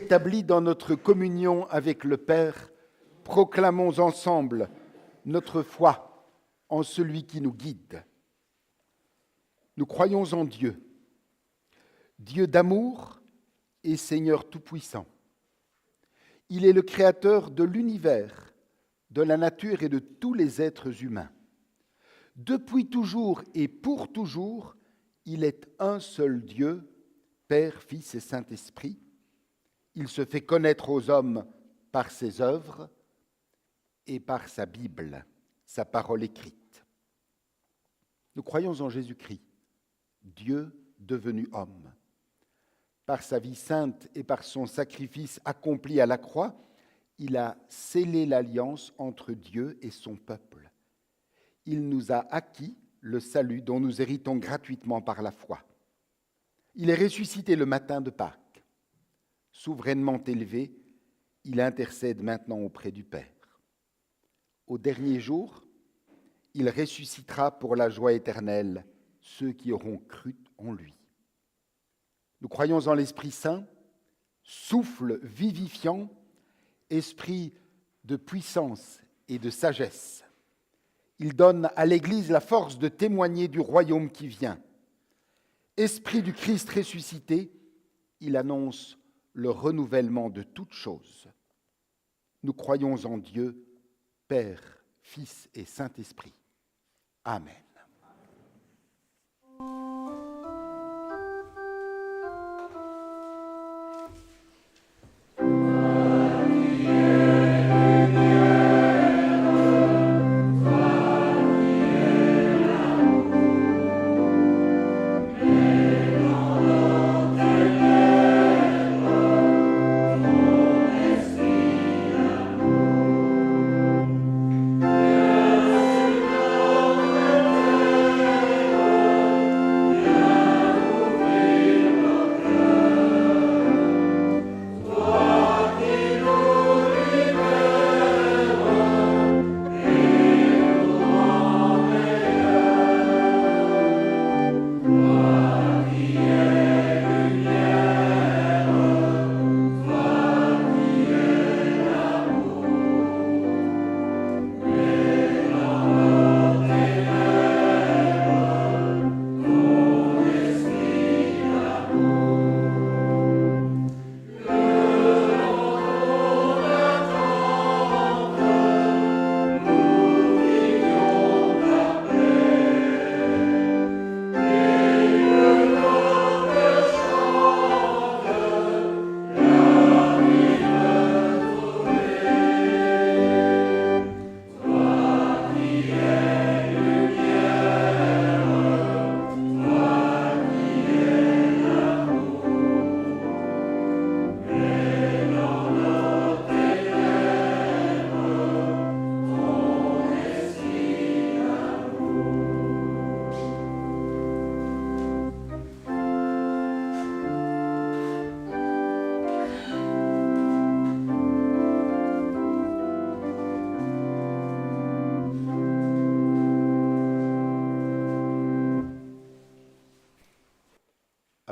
établis dans notre communion avec le Père, proclamons ensemble notre foi en celui qui nous guide. Nous croyons en Dieu, Dieu d'amour et Seigneur tout-puissant. Il est le créateur de l'univers, de la nature et de tous les êtres humains. Depuis toujours et pour toujours, il est un seul Dieu, Père, Fils et Saint-Esprit. Il se fait connaître aux hommes par ses œuvres et par sa Bible, sa parole écrite. Nous croyons en Jésus-Christ, Dieu devenu homme. Par sa vie sainte et par son sacrifice accompli à la croix, il a scellé l'alliance entre Dieu et son peuple. Il nous a acquis le salut dont nous héritons gratuitement par la foi. Il est ressuscité le matin de Pâques. Souverainement élevé, il intercède maintenant auprès du Père. Au dernier jour, il ressuscitera pour la joie éternelle ceux qui auront cru en lui. Nous croyons en l'Esprit Saint, souffle vivifiant, esprit de puissance et de sagesse. Il donne à l'Église la force de témoigner du royaume qui vient. Esprit du Christ ressuscité, il annonce le renouvellement de toutes choses. Nous croyons en Dieu, Père, Fils et Saint-Esprit. Amen.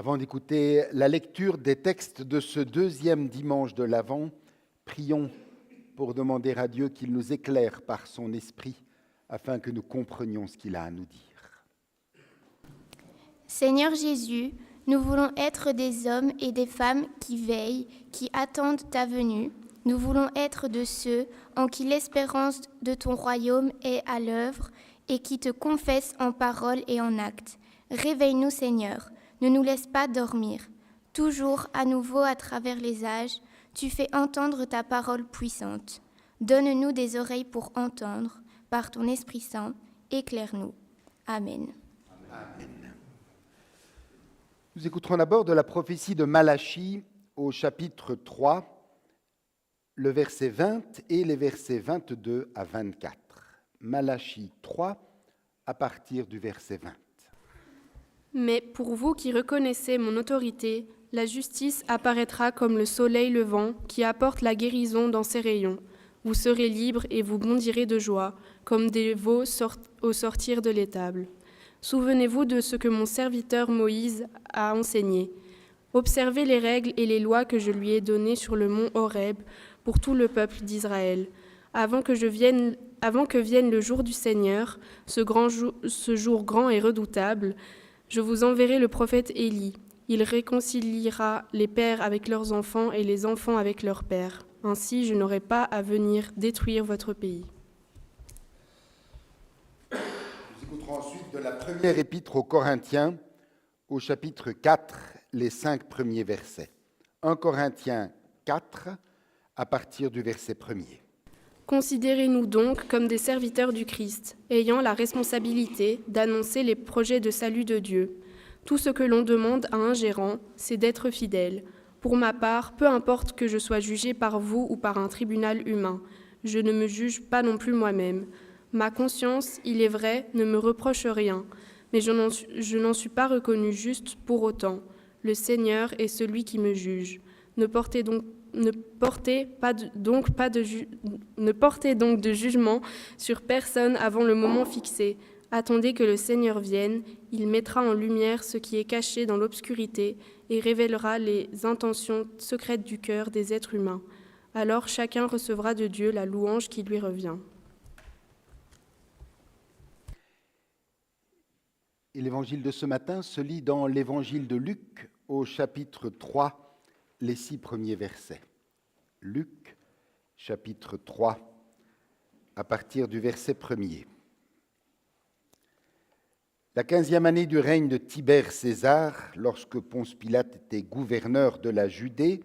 Avant d'écouter la lecture des textes de ce deuxième dimanche de l'Avent, prions pour demander à Dieu qu'il nous éclaire par son esprit afin que nous comprenions ce qu'il a à nous dire. Seigneur Jésus, nous voulons être des hommes et des femmes qui veillent, qui attendent ta venue. Nous voulons être de ceux en qui l'espérance de ton royaume est à l'œuvre et qui te confessent en parole et en acte. Réveille-nous, Seigneur. Ne nous laisse pas dormir. Toujours, à nouveau, à travers les âges, tu fais entendre ta parole puissante. Donne-nous des oreilles pour entendre. Par ton Esprit Saint, éclaire-nous. Amen. Amen. Nous écouterons d'abord de la prophétie de Malachie au chapitre 3, le verset 20 et les versets 22 à 24. Malachie 3, à partir du verset 20. Mais pour vous qui reconnaissez mon autorité, la justice apparaîtra comme le soleil levant qui apporte la guérison dans ses rayons. Vous serez libres et vous bondirez de joie, comme des veaux au sortir de l'étable. Souvenez-vous de ce que mon serviteur Moïse a enseigné. Observez les règles et les lois que je lui ai données sur le mont Horeb pour tout le peuple d'Israël. Avant que vienne le jour du Seigneur, ce jour grand et redoutable, je vous enverrai le prophète Élie. Il réconciliera les pères avec leurs enfants et les enfants avec leurs pères. Ainsi, je n'aurai pas à venir détruire votre pays. Nous écouterons ensuite de la première épître aux Corinthiens, au chapitre 4, les 5 premiers versets. 1 Corinthiens 4, à partir du verset 1er. Considérez-nous donc comme des serviteurs du Christ, ayant la responsabilité d'annoncer les projets de salut de Dieu. Tout ce que l'on demande à un gérant, c'est d'être fidèle. Pour ma part, peu importe que je sois jugé par vous ou par un tribunal humain, je ne me juge pas non plus moi-même. Ma conscience, il est vrai, ne me reproche rien, mais je n'en suis pas reconnu juste pour autant. Le Seigneur est celui qui me juge. Ne portez donc de jugement sur personne avant le moment fixé. Attendez que le Seigneur vienne, il mettra en lumière ce qui est caché dans l'obscurité et révélera les intentions secrètes du cœur des êtres humains. Alors chacun recevra de Dieu la louange qui lui revient. Et l'évangile de ce matin se lit dans l'évangile de Luc, au chapitre 3, les 6 premiers versets. Luc, chapitre 3, à partir du verset 1er. La 15e année du règne de Tibère César, lorsque Ponce Pilate était gouverneur de la Judée,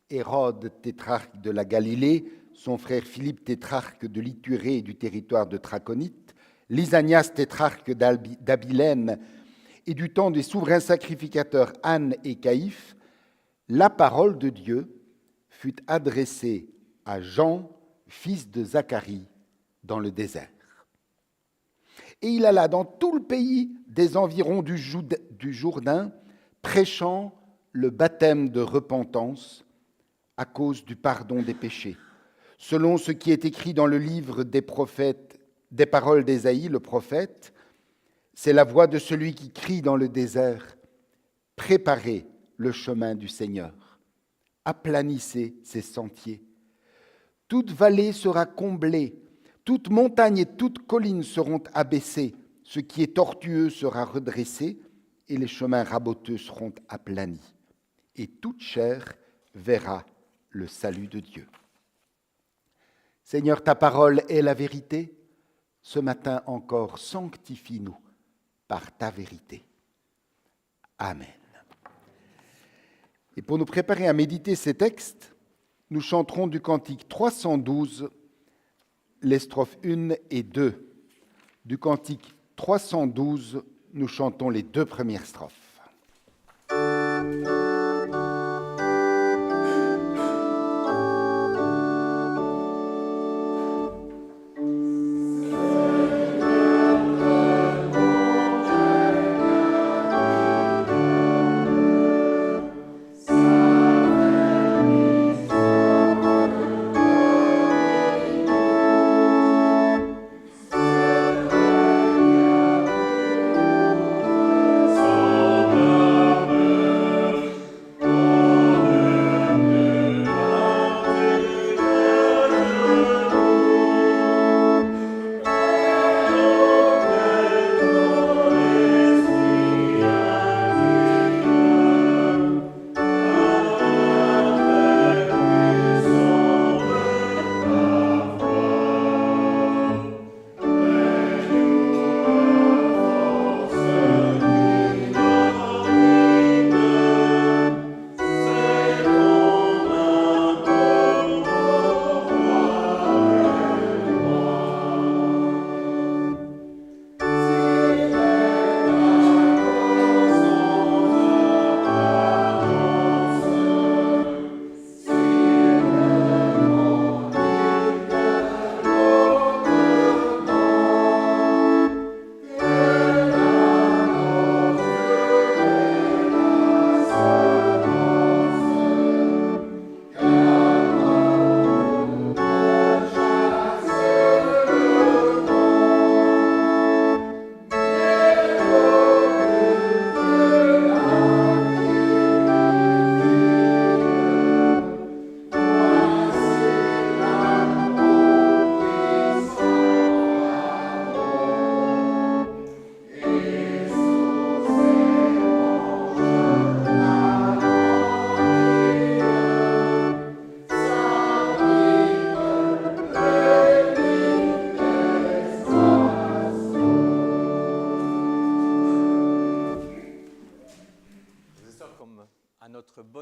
Hérode, tétrarque de la Galilée, son frère Philippe, tétrarque de l'Ithurée et du territoire de Traconite, Lysanias, tétrarque d'Abilène, et du temps des souverains sacrificateurs Anne et Caïphe, la parole de Dieu fut adressée à Jean, fils de Zacharie, dans le désert. Et il alla dans tout le pays des environs du Jourdain, prêchant le baptême de repentance à cause du pardon des péchés, selon ce qui est écrit dans le livre des prophètes, des paroles d'Ésaïe, le prophète. C'est la voix de celui qui crie dans le désert, « Préparez le chemin du Seigneur, aplanissez ses sentiers. Toute vallée sera comblée, toute montagne et toute colline seront abaissées, ce qui est tortueux sera redressé, et les chemins raboteux seront aplanis. Et toute chair verra le salut de Dieu. » Seigneur, ta parole est la vérité. Ce matin encore, sanctifie-nous par ta vérité. Amen. Et pour nous préparer à méditer ces textes, nous chanterons du cantique 312, les strophes 1 et 2. Du cantique 312, nous chantons les 2 premières strophes. Oh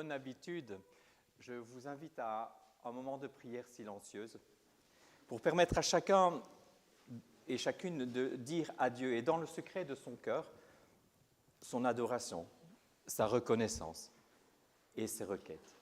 bonne habitude, je vous invite à un moment de prière silencieuse pour permettre à chacun et chacune de dire à Dieu, et dans le secret de son cœur, son adoration, sa reconnaissance et ses requêtes.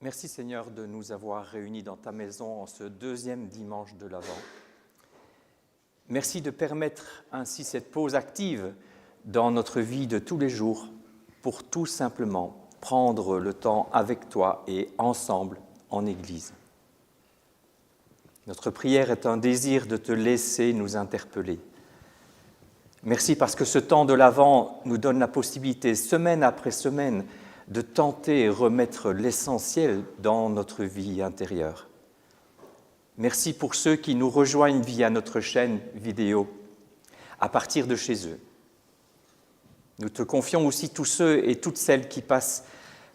Merci Seigneur de nous avoir réunis dans ta maison en ce deuxième dimanche de l'Avent. Merci de permettre ainsi cette pause active dans notre vie de tous les jours pour tout simplement prendre le temps avec toi et ensemble en Église. Notre prière est un désir de te laisser nous interpeller. Merci parce que ce temps de l'Avent nous donne la possibilité, semaine après semaine, de tenter et remettre l'essentiel dans notre vie intérieure. Merci pour ceux qui nous rejoignent via notre chaîne vidéo, à partir de chez eux. Nous te confions aussi tous ceux et toutes celles qui passent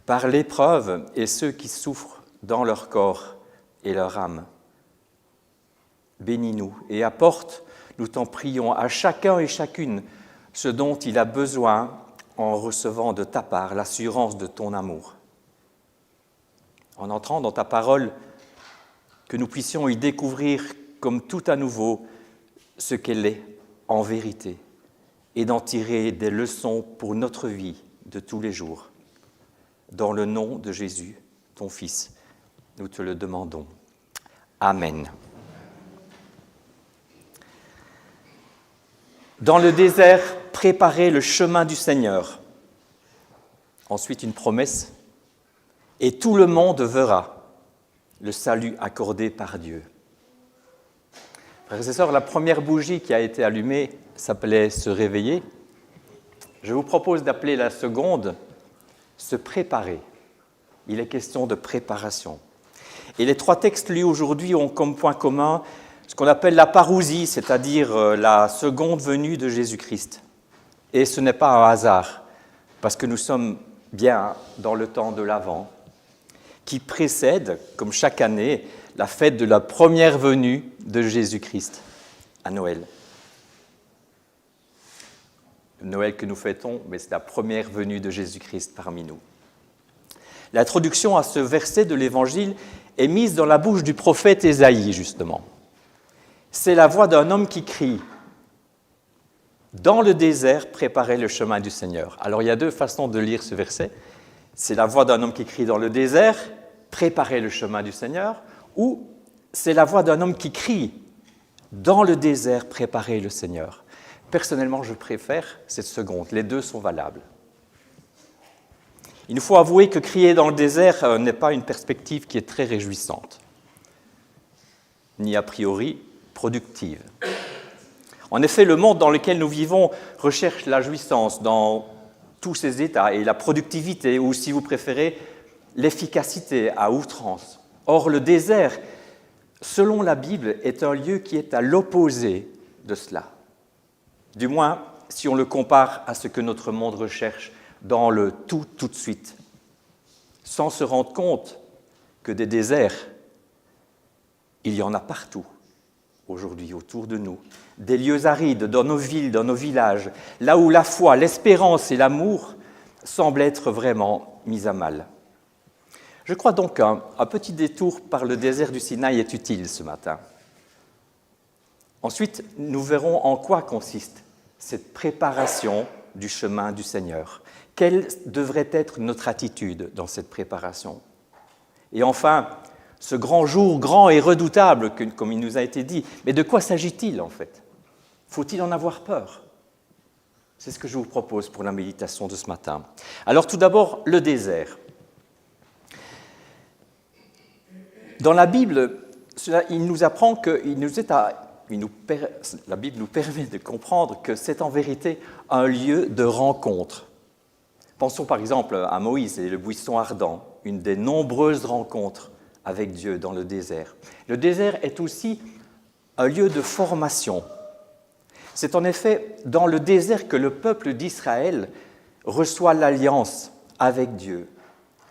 par l'épreuve et ceux qui souffrent dans leur corps et leur âme. Bénis-nous et apporte, nous t'en prions, à chacun et chacune ce dont il a besoin en recevant de ta part l'assurance de ton amour. En entrant dans ta parole, que nous puissions y découvrir comme tout à nouveau ce qu'elle est en vérité et d'en tirer des leçons pour notre vie de tous les jours. Dans le nom de Jésus, ton Fils, nous te le demandons. Amen. Dans le désert, préparez le chemin du Seigneur. Ensuite, une promesse. Et tout le monde verra le salut accordé par Dieu. Frères et sœurs, la première bougie qui a été allumée s'appelait « Se réveiller ». Je vous propose d'appeler la seconde « Se préparer ». Il est question de préparation. Et les trois textes lus aujourd'hui ont comme point commun ce qu'on appelle la parousie, c'est-à-dire la seconde venue de Jésus-Christ. Et ce n'est pas un hasard, parce que nous sommes bien dans le temps de l'Avent, qui précède, comme chaque année, la fête de la première venue de Jésus-Christ à Noël. Le Noël que nous fêtons, mais c'est la première venue de Jésus-Christ parmi nous. L'introduction à ce verset de l'Évangile est mise dans la bouche du prophète Ésaïe, justement. C'est la voix d'un homme qui crie « Dans le désert, préparez le chemin du Seigneur ». Alors, il y a deux façons de lire ce verset. C'est la voix d'un homme qui crie dans le désert « Préparez le chemin du Seigneur » ou c'est la voix d'un homme qui crie « Dans le désert, préparez le Seigneur ». Personnellement, je préfère cette seconde. Les deux sont valables. Il nous faut avouer que crier dans le désert n'est pas une perspective qui est très réjouissante, ni a priori productive. En effet, le monde dans lequel nous vivons recherche la jouissance dans tous ses états et la productivité, ou si vous préférez, l'efficacité à outrance. Or, le désert, selon la Bible, est un lieu qui est à l'opposé de cela. Du moins, si on le compare à ce que notre monde recherche dans le tout de suite, sans se rendre compte que des déserts, il y en a partout. Aujourd'hui, autour de nous, des lieux arides dans nos villes, dans nos villages, là où la foi, l'espérance et l'amour semblent être vraiment mis à mal. Je crois donc qu'un petit détour par le désert du Sinaï est utile ce matin. Ensuite, nous verrons en quoi consiste cette préparation du chemin du Seigneur. Quelle devrait être notre attitude dans cette préparation? Et enfin, ce grand jour, grand et redoutable, comme il nous a été dit, mais de quoi s'agit-il en fait? Faut-il en avoir peur? C'est ce que je vous propose pour la méditation de ce matin. Alors tout d'abord, le désert. Dans la Bible, il nous apprend la Bible nous permet de comprendre que c'est en vérité un lieu de rencontre. Pensons par exemple à Moïse et le buisson ardent, une des nombreuses rencontres avec Dieu dans le désert. Le désert est aussi un lieu de formation. C'est en effet dans le désert que le peuple d'Israël reçoit l'alliance avec Dieu.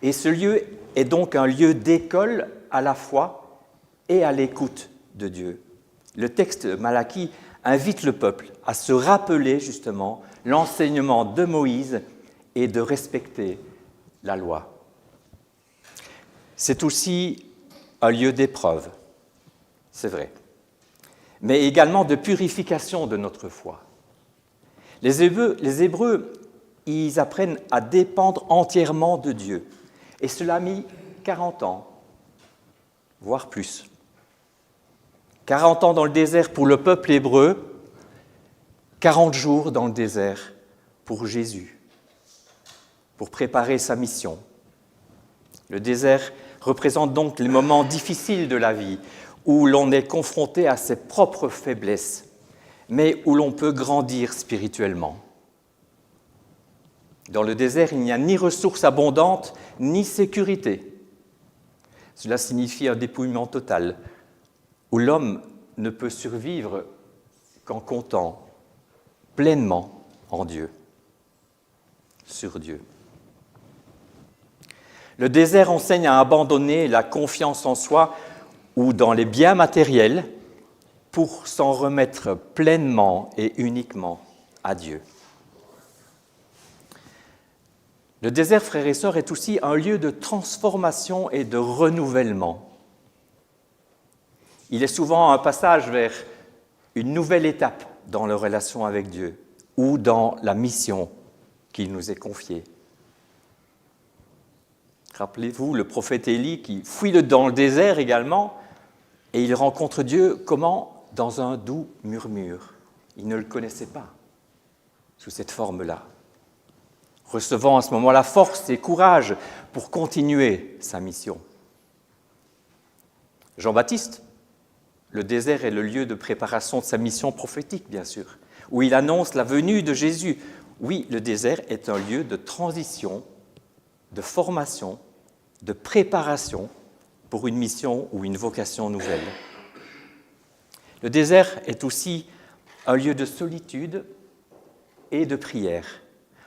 Et ce lieu est donc un lieu d'école à la fois et à l'écoute de Dieu. Le texte de Malachie invite le peuple à se rappeler justement l'enseignement de Moïse et de respecter la loi. C'est aussi un lieu d'épreuve, c'est vrai, mais également de purification de notre foi. Les Hébreux, ils apprennent à dépendre entièrement de Dieu, et cela a mis 40 ans, voire plus. 40 ans dans le désert pour le peuple hébreu, 40 jours dans le désert pour Jésus, pour préparer sa mission. Le désert représente donc les moments difficiles de la vie, où l'on est confronté à ses propres faiblesses, mais où l'on peut grandir spirituellement. Dans le désert, il n'y a ni ressources abondantes, ni sécurité. Cela signifie un dépouillement total, où l'homme ne peut survivre qu'en comptant pleinement en Dieu, sur Dieu. Le désert enseigne à abandonner la confiance en soi ou dans les biens matériels pour s'en remettre pleinement et uniquement à Dieu. Le désert, frères et sœurs, est aussi un lieu de transformation et de renouvellement. Il est souvent un passage vers une nouvelle étape dans la relation avec Dieu ou dans la mission qu'il nous est confiée. Rappelez-vous le prophète Élie qui fuit dans le désert également, et il rencontre Dieu comment? Dans un doux murmure. Il ne le connaissait pas sous cette forme-là, recevant à ce moment-là force et courage pour continuer sa mission. Jean-Baptiste, le désert est le lieu de préparation de sa mission prophétique, bien sûr, où il annonce la venue de Jésus. Oui, le désert est un lieu de transition, de formation, de préparation pour une mission ou une vocation nouvelle. Le désert est aussi un lieu de solitude et de prière,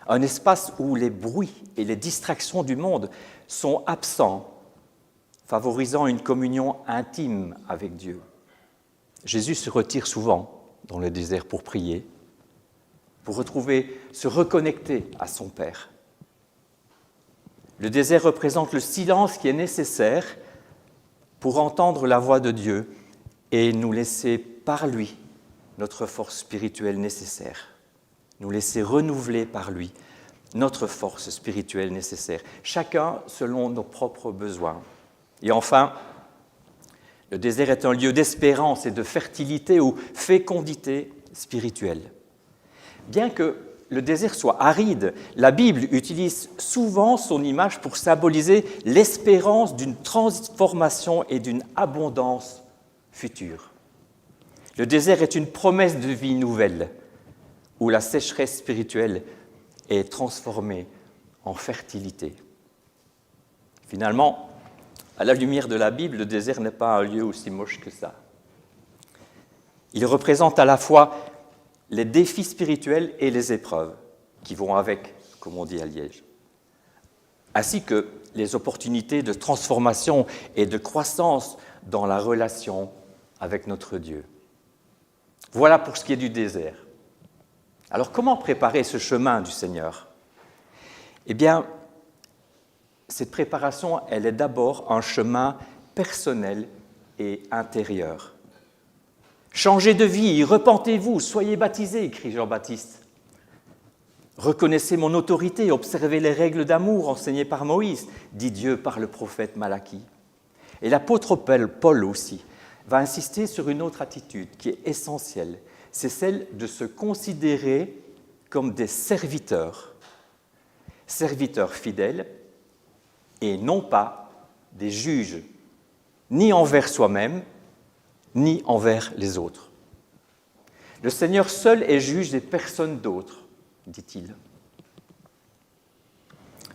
un espace où les bruits et les distractions du monde sont absents, favorisant une communion intime avec Dieu. Jésus se retire souvent dans le désert pour prier, pour se reconnecter à son Père. Le désert représente le silence qui est nécessaire pour entendre la voix de Dieu et nous laisser par lui notre force spirituelle nécessaire, nous laisser renouveler par lui notre force spirituelle nécessaire, chacun selon nos propres besoins. Et enfin, le désert est un lieu d'espérance et de fertilité ou fécondité spirituelle. Bien que le désert soit aride, la Bible utilise souvent son image pour symboliser l'espérance d'une transformation et d'une abondance future. Le désert est une promesse de vie nouvelle, où la sécheresse spirituelle est transformée en fertilité. Finalement, à la lumière de la Bible, le désert n'est pas un lieu aussi moche que ça. Il représente à la fois les défis spirituels et les épreuves qui vont avec, comme on dit à Liège, ainsi que les opportunités de transformation et de croissance dans la relation avec notre Dieu. Voilà pour ce qui est du désert. Alors comment préparer ce chemin du Seigneur? Eh bien, cette préparation, elle est d'abord un chemin personnel et intérieur. Changez de vie, repentez-vous, soyez baptisés, crie Jean-Baptiste. Reconnaissez mon autorité, observez les règles d'amour enseignées par Moïse, dit Dieu par le prophète Malachie. Et l'apôtre Paul aussi va insister sur une autre attitude qui est essentielle, c'est celle de se considérer comme des serviteurs fidèles et non pas des juges, ni envers soi-même, ni envers les autres. Le Seigneur seul est juge et personne d'autre, dit-il.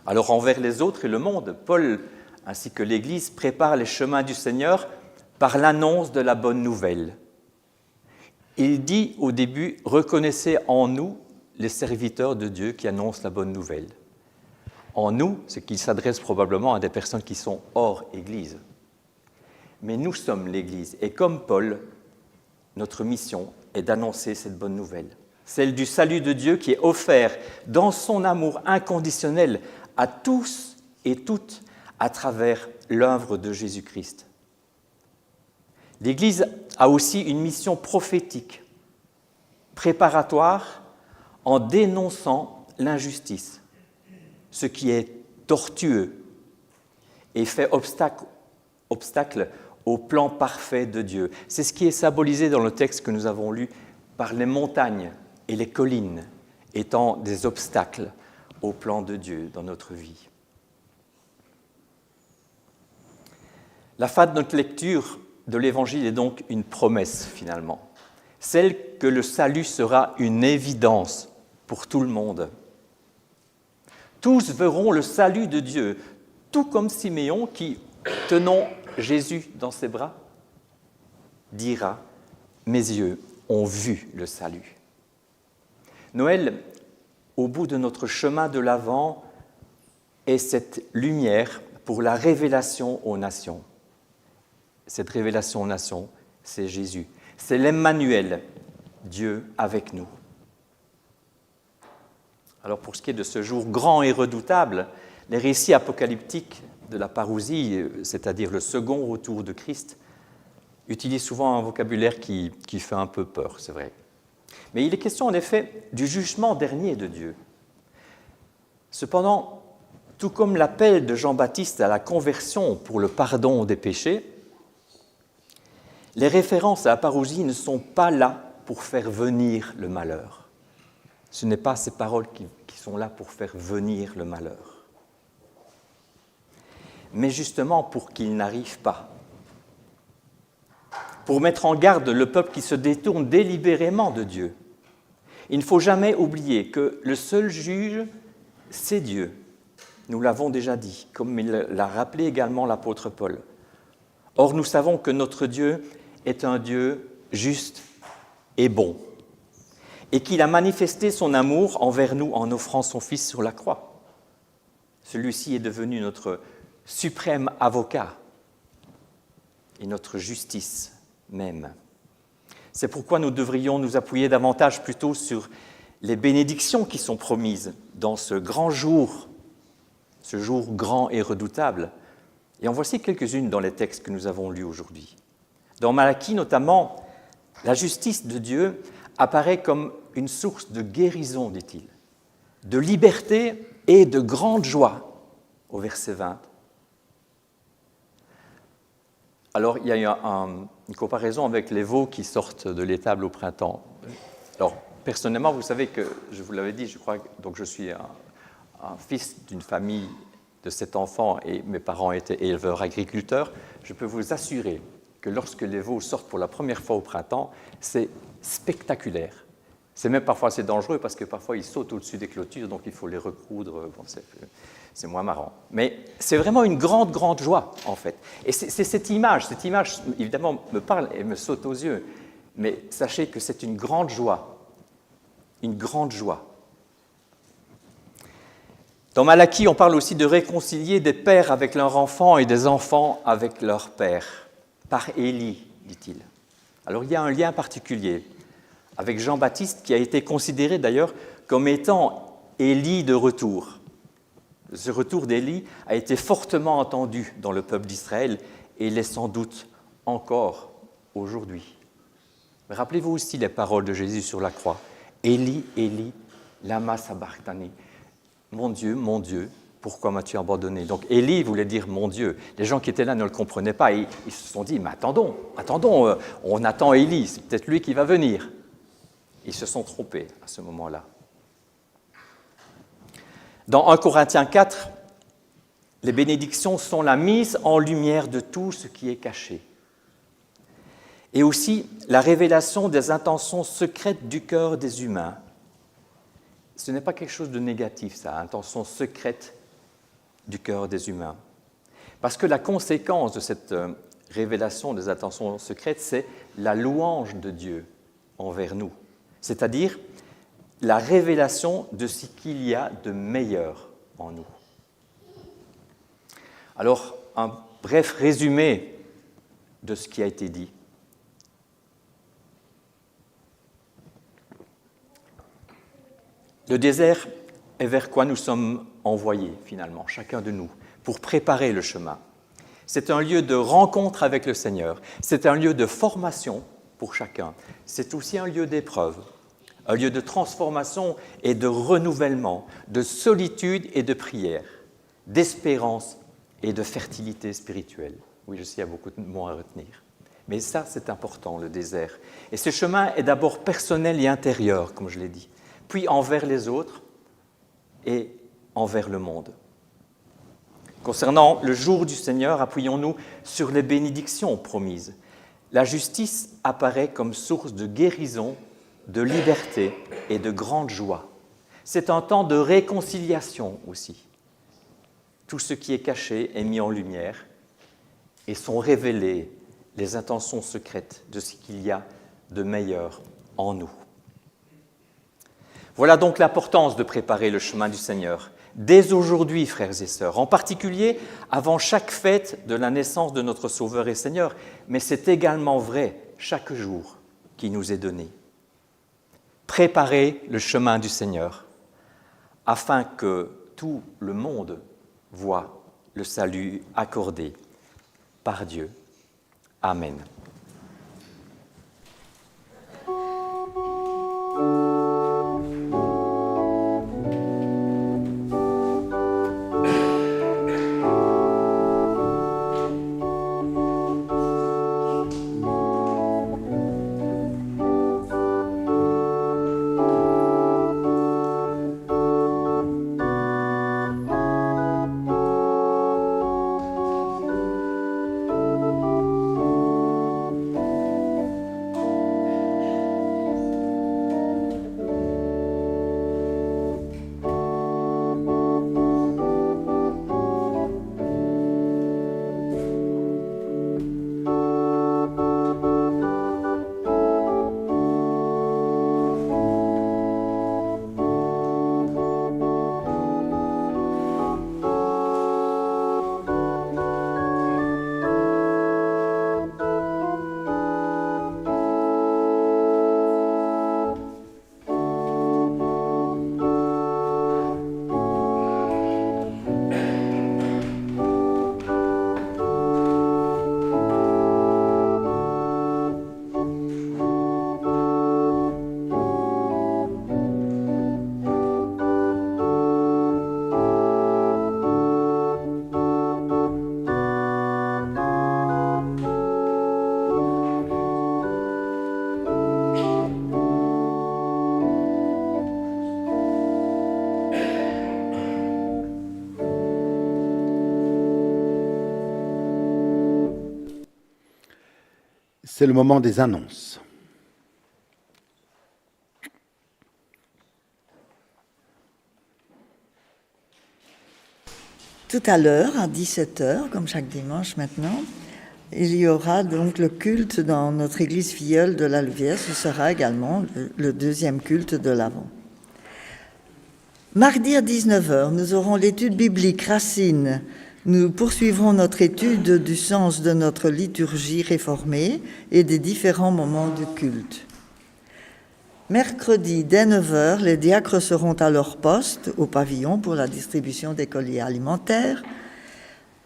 Alors envers les autres et le monde, Paul ainsi que l'Église préparent les chemins du Seigneur par l'annonce de la bonne nouvelle. Il dit au début « Reconnaissez en nous les serviteurs de Dieu qui annoncent la bonne nouvelle ». En nous, c'est qu'il s'adresse probablement à des personnes qui sont hors Église. Mais nous sommes l'Église, et comme Paul, notre mission est d'annoncer cette bonne nouvelle, celle du salut de Dieu qui est offert dans son amour inconditionnel à tous et toutes à travers l'œuvre de Jésus-Christ. L'Église a aussi une mission prophétique, préparatoire, en dénonçant l'injustice, ce qui est tortueux et fait obstacle au plan parfait de Dieu. C'est ce qui est symbolisé dans le texte que nous avons lu par les montagnes et les collines étant des obstacles au plan de Dieu dans notre vie. La fin de notre lecture de l'Évangile est donc une promesse finalement, celle que le salut sera une évidence pour tout le monde. Tous verront le salut de Dieu, tout comme Siméon qui, tenant Jésus dans ses bras, dira « Mes yeux ont vu le salut ». Noël, au bout de notre chemin de l'Avent, est cette lumière pour la révélation aux nations. Cette révélation aux nations, c'est Jésus. C'est l'Emmanuel, Dieu avec nous. Alors pour ce qui est de ce jour grand et redoutable, les récits apocalyptiques de la parousie, c'est-à-dire le second retour de Christ, utilisent souvent un vocabulaire qui fait un peu peur, c'est vrai. Mais il est question en effet du jugement dernier de Dieu. Cependant, tout comme l'appel de Jean-Baptiste à la conversion pour le pardon des péchés, les références à la parousie ne sont pas là pour faire venir le malheur. Ce n'est pas ces paroles qui sont là pour faire venir le malheur, mais justement pour qu'il n'arrive pas. Pour mettre en garde le peuple qui se détourne délibérément de Dieu. Il ne faut jamais oublier que le seul juge, c'est Dieu. Nous l'avons déjà dit, comme il l'a rappelé également l'apôtre Paul. Or, nous savons que notre Dieu est un Dieu juste et bon, et qu'il a manifesté son amour envers nous en offrant son Fils sur la croix. Celui-ci est devenu notre suprême avocat et notre justice même. C'est pourquoi nous devrions nous appuyer davantage plutôt sur les bénédictions qui sont promises dans ce grand jour, ce jour grand et redoutable. Et en voici quelques-unes dans les textes que nous avons lus aujourd'hui. Dans Malachie notamment, la justice de Dieu apparaît comme une source de guérison, dit-il, de liberté et de grande joie, au verset 20. Alors, il y a une comparaison avec les veaux qui sortent de l'étable au printemps. Alors, personnellement, vous savez que, je vous l'avais dit, je crois, donc je suis un fils d'une famille de 7 enfants et mes parents étaient éleveurs agriculteurs. Je peux vous assurer que lorsque les veaux sortent pour la première fois au printemps, c'est spectaculaire. C'est même parfois assez dangereux parce que parfois ils sautent au-dessus des clôtures, donc il faut les recoudre. Bon, c'est moins marrant. Mais c'est vraiment une grande, grande joie, en fait. Et c'est cette image, évidemment, me parle et me saute aux yeux. Mais sachez que c'est une grande joie. Une grande joie. Dans Malachie, on parle aussi de réconcilier des pères avec leurs enfants et des enfants avec leurs pères. Par Élie, dit-il. Alors il y a un lien particulier avec Jean-Baptiste qui a été considéré d'ailleurs comme étant Élie de retour. Ce retour d'Élie a été fortement entendu dans le peuple d'Israël et l'est sans doute encore aujourd'hui. Mais rappelez-vous aussi les paroles de Jésus sur la croix. Élie, Élie, lama sabachthani. Mon Dieu, pourquoi m'as-tu abandonné? Donc Élie voulait dire mon Dieu. Les gens qui étaient là ne le comprenaient pas. Ils se sont dit, mais attendons, on attend Élie, c'est peut-être lui qui va venir. Ils se sont trompés à ce moment-là. Dans 1 Corinthiens 4, les bénédictions sont la mise en lumière de tout ce qui est caché. Et aussi la révélation des intentions secrètes du cœur des humains. Ce n'est pas quelque chose de négatif, ça, intention secrète du cœur des humains. Parce que la conséquence de cette révélation des intentions secrètes, c'est la louange de Dieu envers nous. C'est-à-dire la révélation de ce qu'il y a de meilleur en nous. Alors, un bref résumé de ce qui a été dit. Le désert est vers quoi nous sommes envoyés, finalement, chacun de nous, pour préparer le chemin. C'est un lieu de rencontre avec le Seigneur. C'est un lieu de formation pour chacun. C'est aussi un lieu d'épreuve, un lieu de transformation et de renouvellement, de solitude et de prière, d'espérance et de fertilité spirituelle. Oui, je sais, il y a beaucoup de mots à retenir. Mais ça, c'est important, le désert. Et ce chemin est d'abord personnel et intérieur, comme je l'ai dit, puis envers les autres et envers le monde. Concernant le jour du Seigneur, appuyons-nous sur les bénédictions promises. La justice apparaît comme source de guérison, de liberté et de grande joie. C'est un temps de réconciliation aussi. Tout ce qui est caché est mis en lumière et sont révélées les intentions secrètes de ce qu'il y a de meilleur en nous. Voilà donc l'importance de préparer le chemin du Seigneur, dès aujourd'hui, frères et sœurs, en particulier avant chaque fête de la naissance de notre Sauveur et Seigneur, mais c'est également vrai chaque jour qui nous est donné. Préparer le chemin du Seigneur, afin que tout le monde voit le salut accordé par Dieu. Amen. C'est le moment des annonces. Tout à l'heure, à 17h, comme chaque dimanche maintenant, il y aura donc le culte dans notre église filleule de la Louvière. Ce sera également le deuxième culte de l'Avent. Mardi à 19h, nous aurons l'étude biblique Racine. Nous poursuivrons notre étude du sens de notre liturgie réformée et des différents moments du culte. Mercredi, dès 9h, les diacres seront à leur poste au pavillon pour la distribution des colis alimentaires.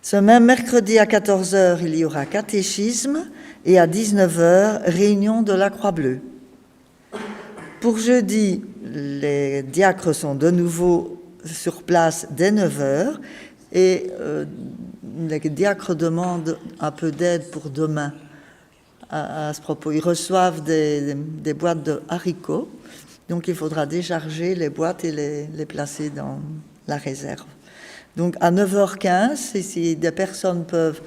Ce même mercredi à 14 heures, il y aura catéchisme et à 19 heures, réunion de la Croix-Bleue. Pour jeudi, les diacres sont de nouveau sur place dès 9 heures et les diacres demandent un peu d'aide pour demain à ce propos. Ils reçoivent des boîtes de haricots, donc il faudra décharger les boîtes et les placer dans la réserve. Donc à 9h15, si des personnes peuvent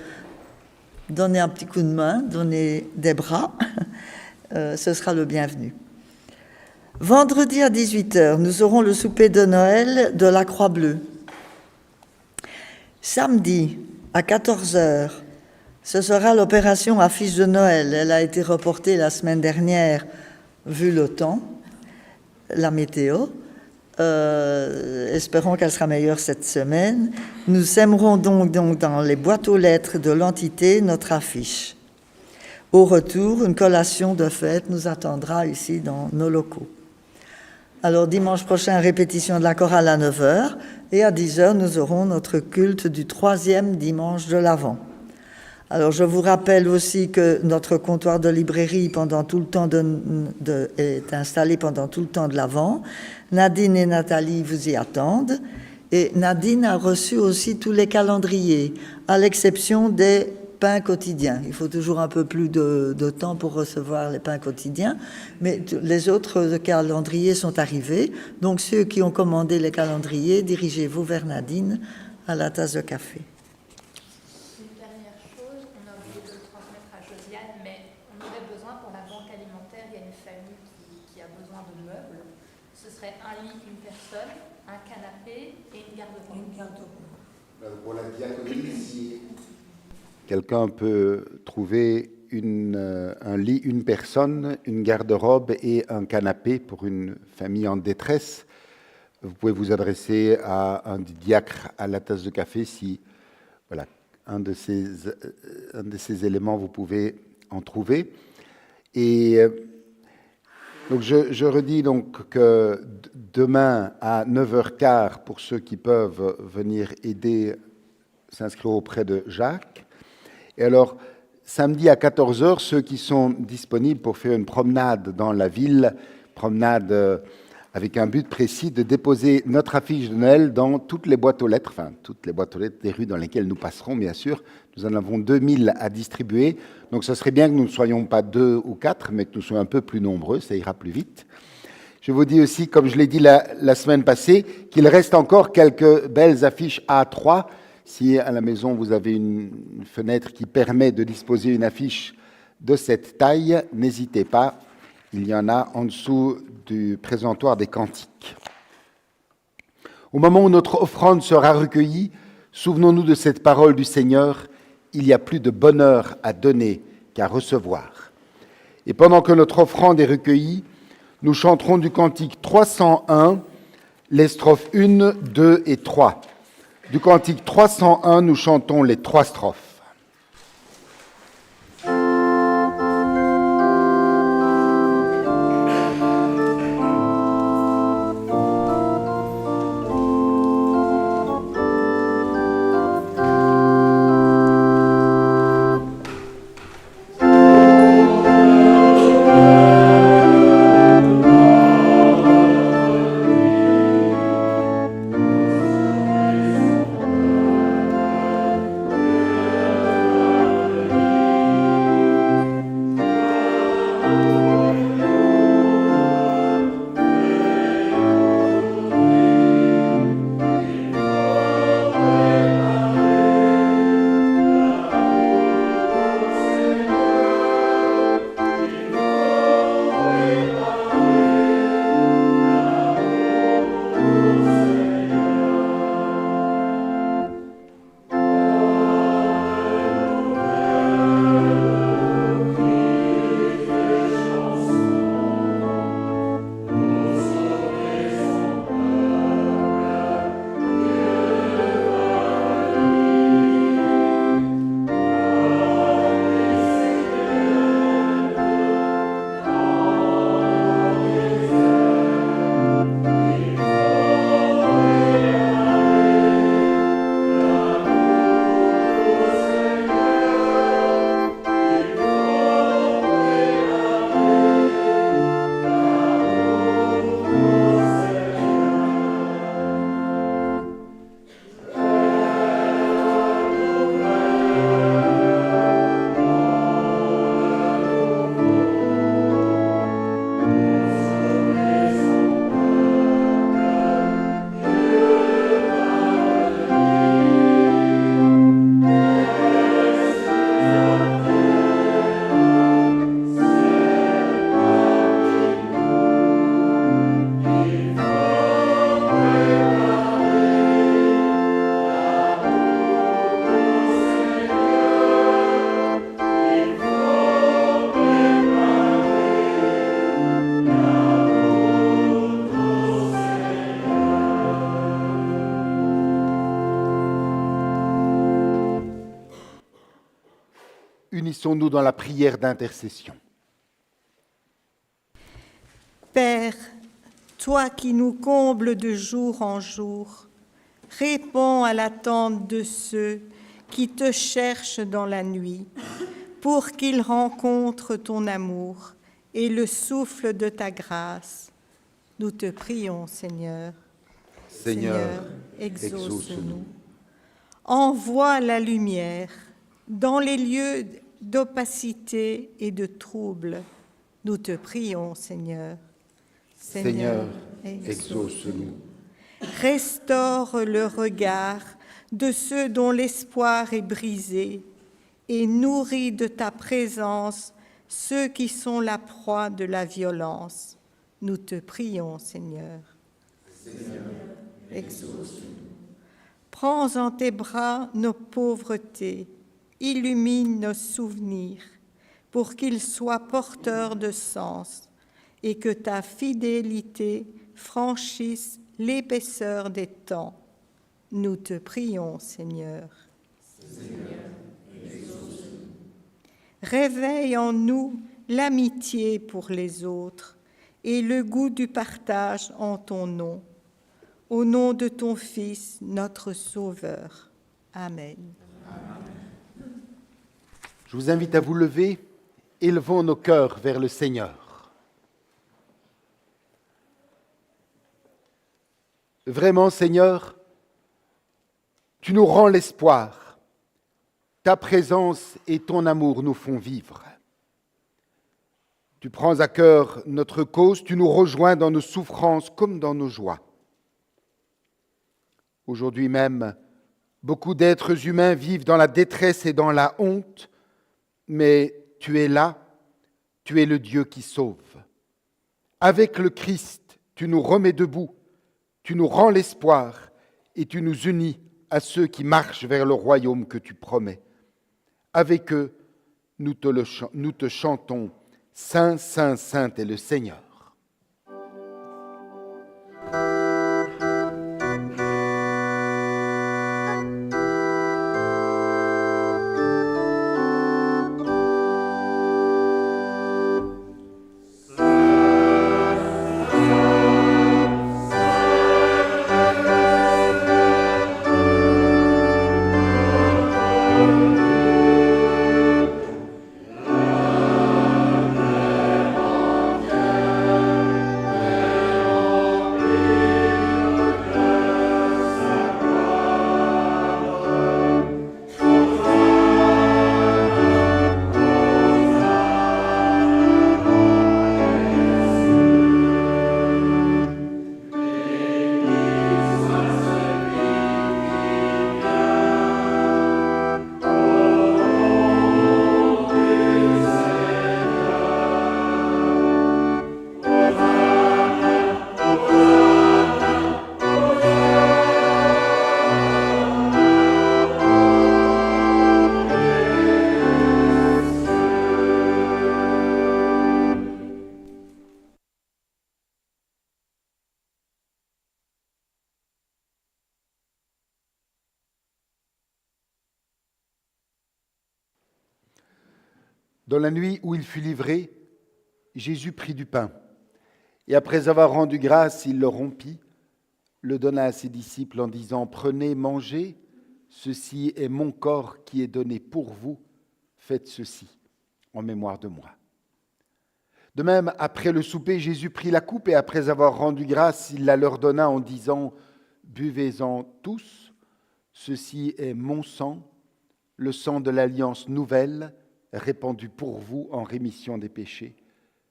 donner un petit coup de main, donner des bras, ce sera le bienvenu. Vendredi à 18h, nous aurons le souper de Noël de la Croix-Bleue. Samedi à 14h, ce sera l'opération affiche de Noël. Elle a été reportée la semaine dernière, vu le temps, la météo. Espérons qu'elle sera meilleure cette semaine. Nous sèmerons donc dans les boîtes aux lettres de l'entité notre affiche. Au retour, une collation de fête nous attendra ici dans nos locaux. Alors dimanche prochain, répétition de la chorale à 9h et à 10h, nous aurons notre culte du 3e dimanche de l'Avent. Alors je vous rappelle aussi que notre comptoir de librairie pendant tout le temps est installé pendant tout le temps de l'Avent. Nadine et Nathalie vous y attendent. Et Nadine a reçu aussi tous les calendriers, à l'exception des pains quotidiens. Il faut toujours un peu plus de temps pour recevoir les pains quotidiens, mais les autres calendriers sont arrivés. Donc ceux qui ont commandé les calendriers, dirigez-vous vers Nadine à la tasse de café. Une dernière chose, on a oublié de le transmettre à Josiane, mais on aurait besoin pour la banque alimentaire, il y a une famille qui a besoin de meubles. Ce serait un lit, une personne, un canapé et une garde-robe. Pour la diaconie, si quelqu'un peut trouver un lit, une personne, une garde-robe et un canapé pour une famille en détresse, vous pouvez vous adresser à un diacre à la tasse de café si voilà, un de ces éléments vous pouvez en trouver. Et donc je redis donc que demain à 9h15, pour ceux qui peuvent venir aider, s'inscrire auprès de Jacques. Et alors, samedi à 14h, ceux qui sont disponibles pour faire une promenade dans la ville, promenade avec un but précis de déposer notre affiche de Noël dans toutes les boîtes aux lettres, enfin toutes les boîtes aux lettres des rues dans lesquelles nous passerons, bien sûr. Nous en avons 2000 à distribuer, donc ce serait bien que nous ne soyons pas 2 ou 4, mais que nous soyons un peu plus nombreux, ça ira plus vite. Je vous dis aussi, comme je l'ai dit la semaine passée, qu'il reste encore quelques belles affiches A3. Si à la maison vous avez une fenêtre qui permet de disposer une affiche de cette taille, n'hésitez pas, il y en a en dessous du présentoir des cantiques. Au moment où notre offrande sera recueillie, souvenons-nous de cette parole du Seigneur, il y a plus de bonheur à donner qu'à recevoir. Et pendant que notre offrande est recueillie, nous chanterons du cantique 301, les strophes 1, 2 et 3. Du cantique 301, nous chantons les 3 strophes. Unissons-nous dans la prière d'intercession. Père, toi qui nous combles de jour en jour, réponds à l'attente de ceux qui te cherchent dans la nuit, pour qu'ils rencontrent ton amour et le souffle de ta grâce. Nous te prions, Seigneur. Seigneur, exauce-nous. Envoie la lumière dans les lieux d'opacité et de trouble. Nous te prions, Seigneur. Seigneur, exauce-nous. Restaure le regard de ceux dont l'espoir est brisé et nourris de ta présence ceux qui sont la proie de la violence. Nous te prions, Seigneur. Seigneur, exauce-nous. Prends en tes bras nos pauvretés, illumine nos souvenirs, pour qu'ils soient porteurs de sens et que ta fidélité franchisse l'épaisseur des temps. Nous te prions, Seigneur. Seigneur, exauce-nous. Réveille en nous l'amitié pour les autres et le goût du partage en ton nom. Au nom de ton Fils, notre Sauveur. Amen. Je vous invite à vous lever, élevons nos cœurs vers le Seigneur. Vraiment, Seigneur, tu nous rends l'espoir. Ta présence et ton amour nous font vivre. Tu prends à cœur notre cause, tu nous rejoins dans nos souffrances comme dans nos joies. Aujourd'hui même, beaucoup d'êtres humains vivent dans la détresse et dans la honte, mais tu es là, tu es le Dieu qui sauve. Avec le Christ, tu nous remets debout, tu nous rends l'espoir et tu nous unis à ceux qui marchent vers le royaume que tu promets. Avec eux, nous te chantons, Saint, Saint, Saint est le Seigneur. Dans la nuit où il fut livré, Jésus prit du pain, et après avoir rendu grâce, il le rompit, le donna à ses disciples en disant « Prenez, mangez, ceci est mon corps qui est donné pour vous, faites ceci en mémoire de moi. » De même, après le souper, Jésus prit la coupe, et après avoir rendu grâce, il la leur donna en disant « Buvez-en tous, ceci est mon sang, le sang de l'alliance nouvelle, répandu pour vous en rémission des péchés.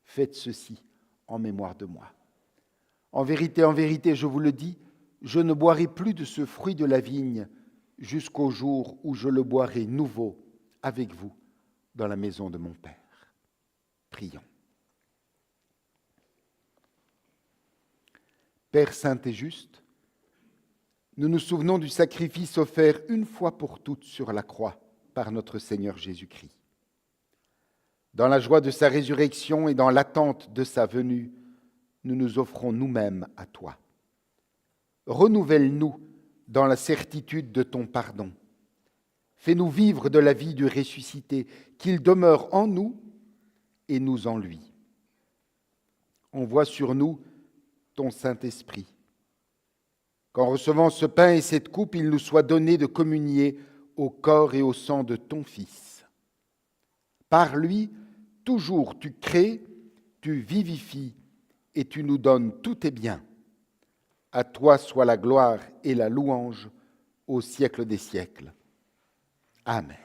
Faites ceci en mémoire de moi. En vérité, je vous le dis, je ne boirai plus de ce fruit de la vigne jusqu'au jour où je le boirai nouveau avec vous dans la maison de mon Père. » Prions. Père saint et juste, nous nous souvenons du sacrifice offert une fois pour toutes sur la croix par notre Seigneur Jésus-Christ. Dans la joie de sa résurrection et dans l'attente de sa venue, nous nous offrons nous-mêmes à toi. Renouvelle-nous dans la certitude de ton pardon. Fais-nous vivre de la vie du ressuscité, qu'il demeure en nous et nous en lui. Envoie sur nous ton Saint-Esprit. Qu'en recevant ce pain et cette coupe, il nous soit donné de communier au corps et au sang de ton Fils. Par lui, toujours tu crées, tu vivifies et tu nous donnes tous tes biens. À toi soit la gloire et la louange au siècle des siècles. Amen.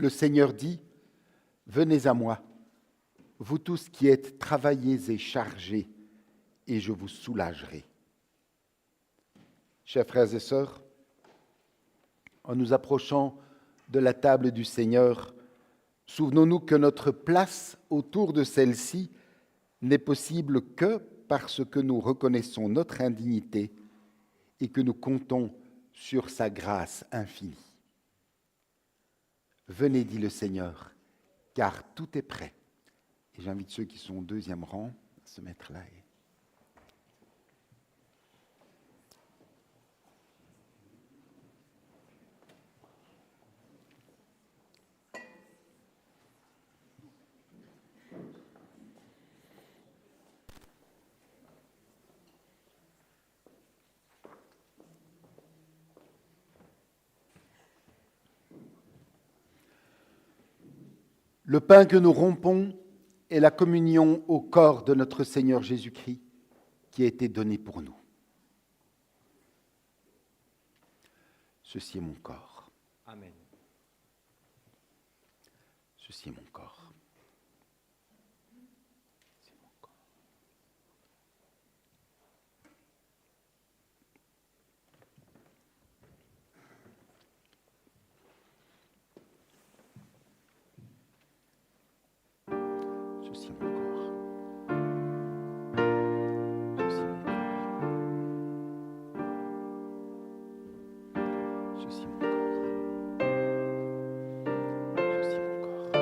Le Seigneur dit, « Venez à moi, vous tous qui êtes travaillés et chargés, et je vous soulagerai. » Chers frères et sœurs, en nous approchant de la table du Seigneur, souvenons-nous que notre place autour de celle-ci n'est possible que parce que nous reconnaissons notre indignité et que nous comptons sur sa grâce infinie. Venez, dit le Seigneur, car tout est prêt. Et j'invite ceux qui sont au deuxième rang à se mettre là. Le pain que nous rompons est la communion au corps de notre Seigneur Jésus-Christ qui a été donné pour nous. Ceci est mon corps. Amen. Ceci est mon corps. C'est mon corps. Ceci est mon corps. Ceci est mon corps. Ceci est mon corps. Ceci est mon corps.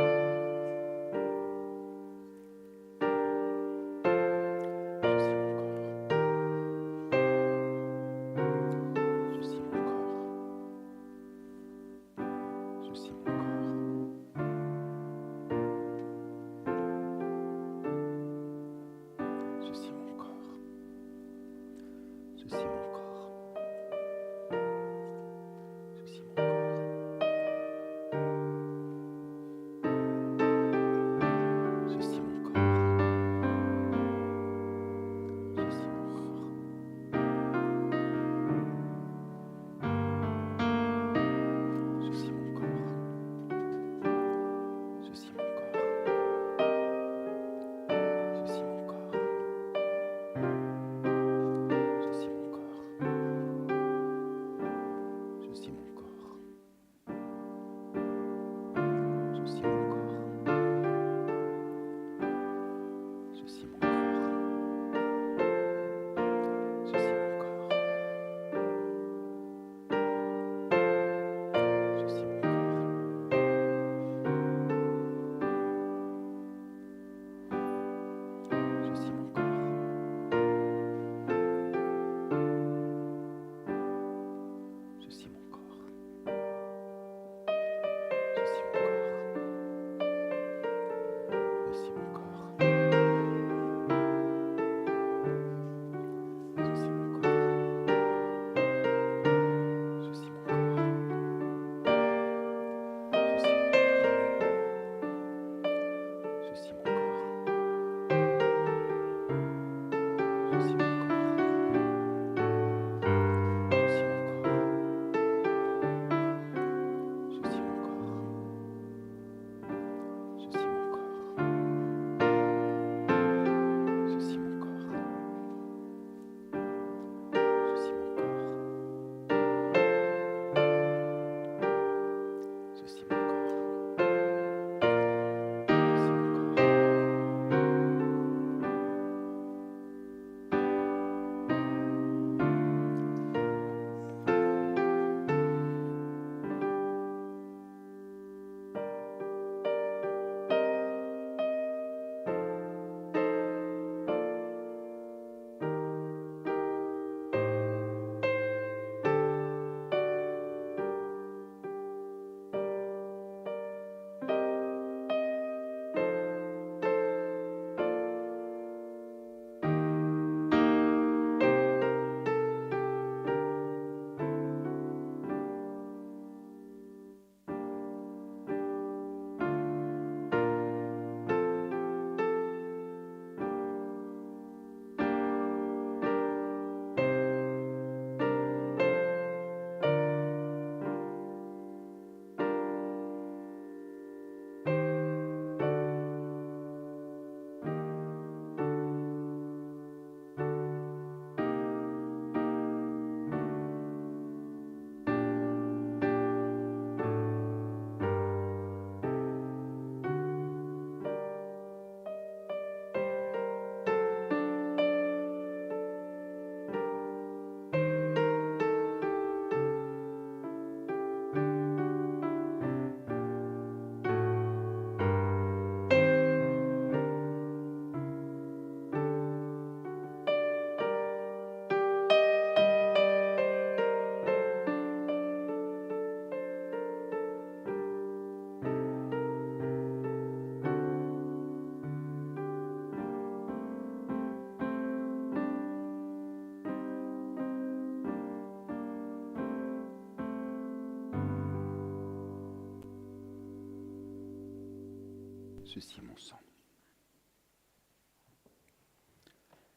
Ceci est mon sang.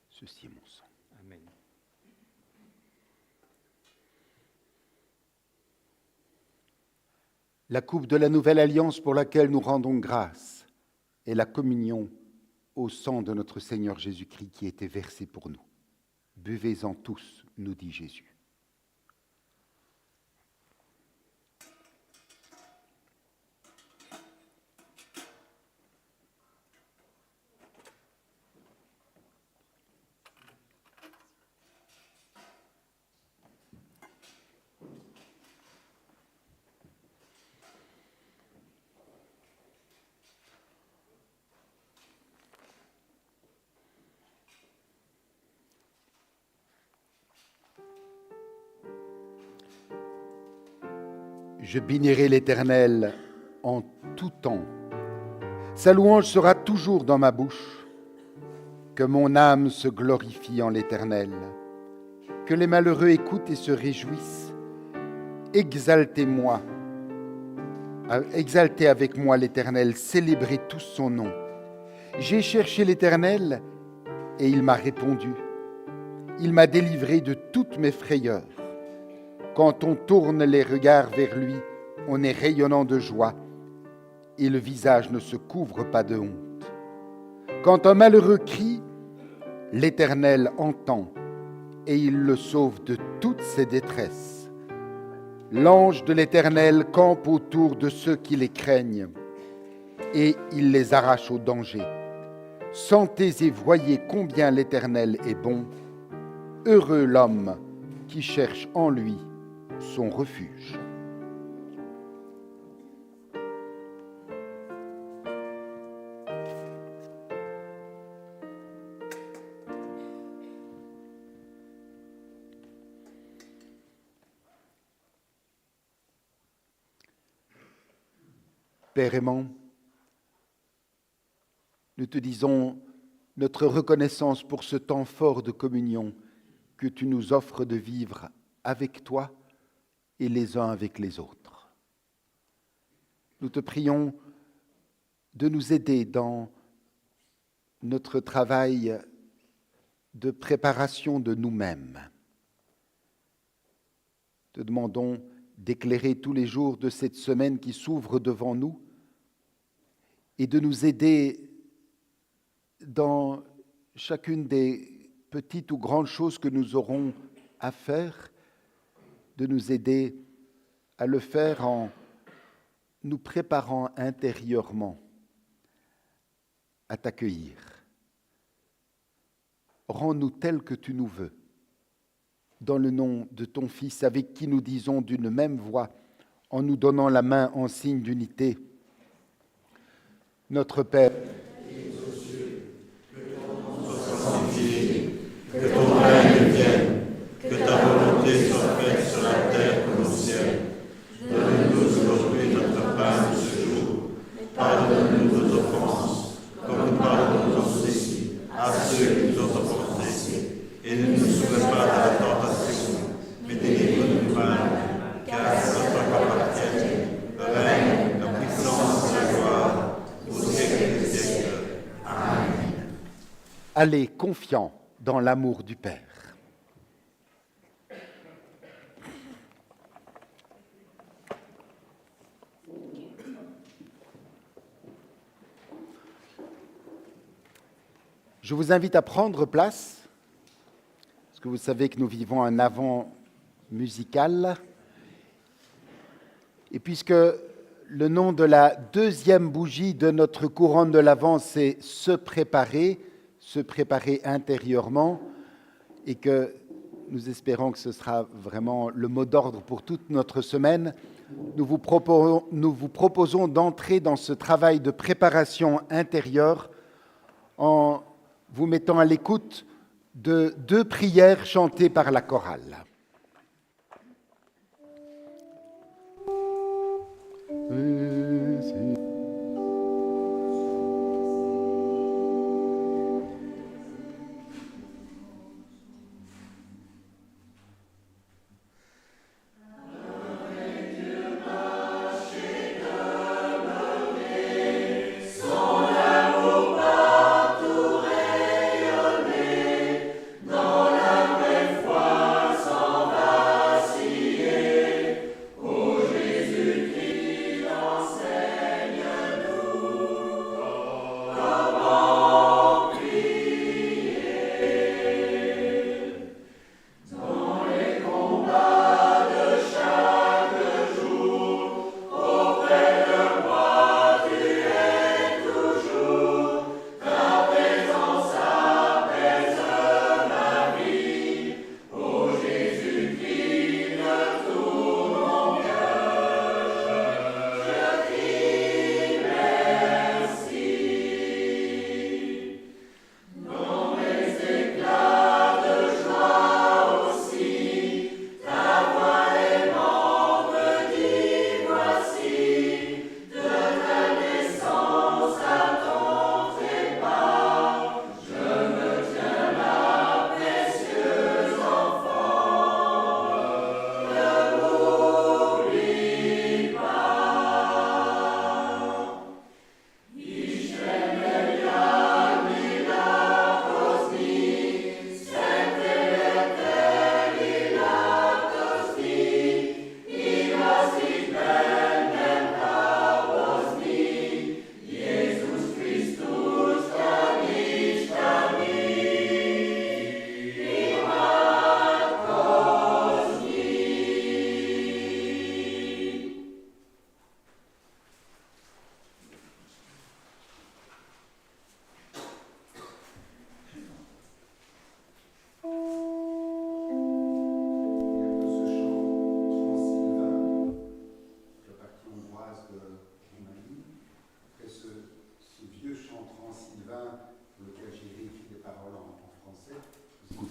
Ceci est mon sang. Amen. La coupe de la nouvelle alliance pour laquelle nous rendons grâce est la communion au sang de notre Seigneur Jésus-Christ qui a été versé pour nous. Buvez-en tous, nous dit Jésus. Je bénirai l'Éternel en tout temps. Sa louange sera toujours dans ma bouche. Que mon âme se glorifie en l'Éternel. Que les malheureux écoutent et se réjouissent. Exaltez-moi. Exaltez avec moi l'Éternel. Célébrez tous son nom. J'ai cherché l'Éternel et il m'a répondu. Il m'a délivré de toutes mes frayeurs. Quand on tourne les regards vers lui, on est rayonnant de joie et le visage ne se couvre pas de honte. Quand un malheureux crie, l'Éternel entend et il le sauve de toutes ses détresses. L'ange de l'Éternel campe autour de ceux qui les craignent et il les arrache au danger. Sentez et voyez combien l'Éternel est bon. Heureux l'homme qui cherche en lui son refuge. Père aimant, nous te disons notre reconnaissance pour ce temps fort de communion que tu nous offres de vivre avec toi et les uns avec les autres. Nous te prions de nous aider dans notre travail de préparation de nous-mêmes. Te demandons d'éclairer tous les jours de cette semaine qui s'ouvre devant nous et de nous aider dans chacune des petites ou grandes choses que nous aurons à faire, de nous aider à le faire en nous préparant intérieurement à t'accueillir. Rends-nous tels que tu nous veux, dans le nom de ton Fils, avec qui nous disons d'une même voix, en nous donnant la main en signe d'unité. Notre Père, qui es aux cieux, que ton nom soit sanctifié, que ton règne vienne, que ta volonté soit faite sur la terre comme au ciel. Donne-nous aujourd'hui notre pain de ce jour. Pardonne-nous nos offenses, comme nous pardonnons aussi à ceux qui nous ont offensés. Et ne nous soumets pas à la tentation, mais délivre-nous du mal, car c'est toi qu'appartiennent le règne, la puissance et la gloire, au siècle des siècles. Amen. Allez, confiants dans l'amour du Père. Je vous invite à prendre place, parce que vous savez que nous vivons un avant musical. Et puisque le nom de la deuxième bougie de notre couronne de l'Avent, c'est se préparer intérieurement, et que nous espérons que ce sera vraiment le mot d'ordre pour toute notre semaine, nous vous proposons d'entrer dans ce travail de préparation intérieure en vous mettant à l'écoute de 2 prières chantées par la chorale. Son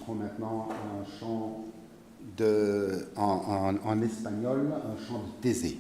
chanterons maintenant un chant en espagnol, un chant de Thésée.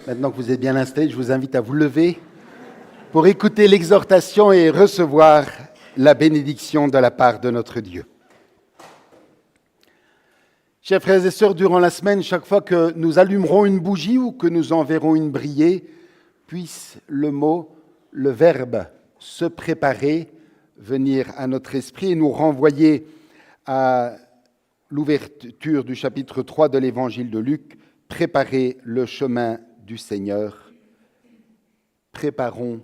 Maintenant que vous êtes bien installés, je vous invite à vous lever pour écouter l'exhortation et recevoir la bénédiction de la part de notre Dieu. Chers frères et sœurs, durant la semaine, chaque fois que nous allumerons une bougie ou que nous en verrons une briller, puisse le mot, le verbe « se préparer » venir à notre esprit et nous renvoyer à l'ouverture du chapitre 3 de l'Évangile de Luc, « Préparer le chemin du Seigneur ». Préparons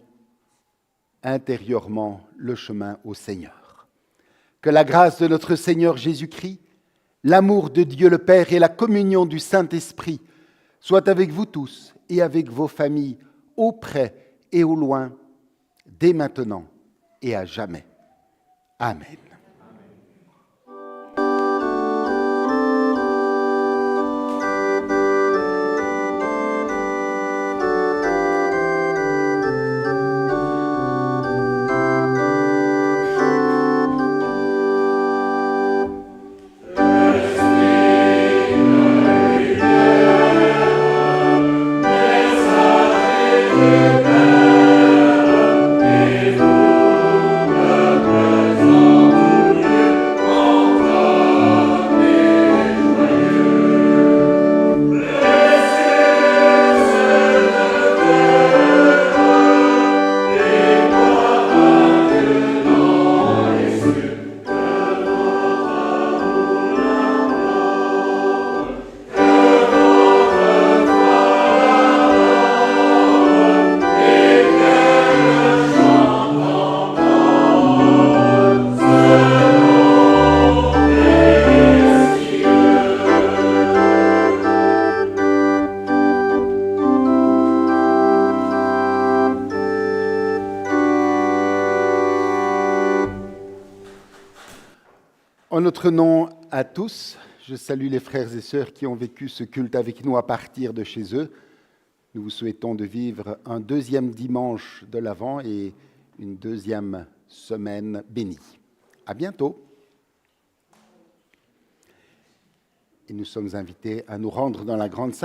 intérieurement le chemin au Seigneur. Que la grâce de notre Seigneur Jésus-Christ, l'amour de Dieu le Père et la communion du Saint-Esprit soient avec vous tous et avec vos familles, au près et au loin, dès maintenant et à jamais. Amen. En notre nom à tous, je salue les frères et sœurs qui ont vécu ce culte avec nous à partir de chez eux. Nous vous souhaitons de vivre un deuxième dimanche de l'Avent et une deuxième semaine bénie. À bientôt. Et nous sommes invités à nous rendre dans la grande salle.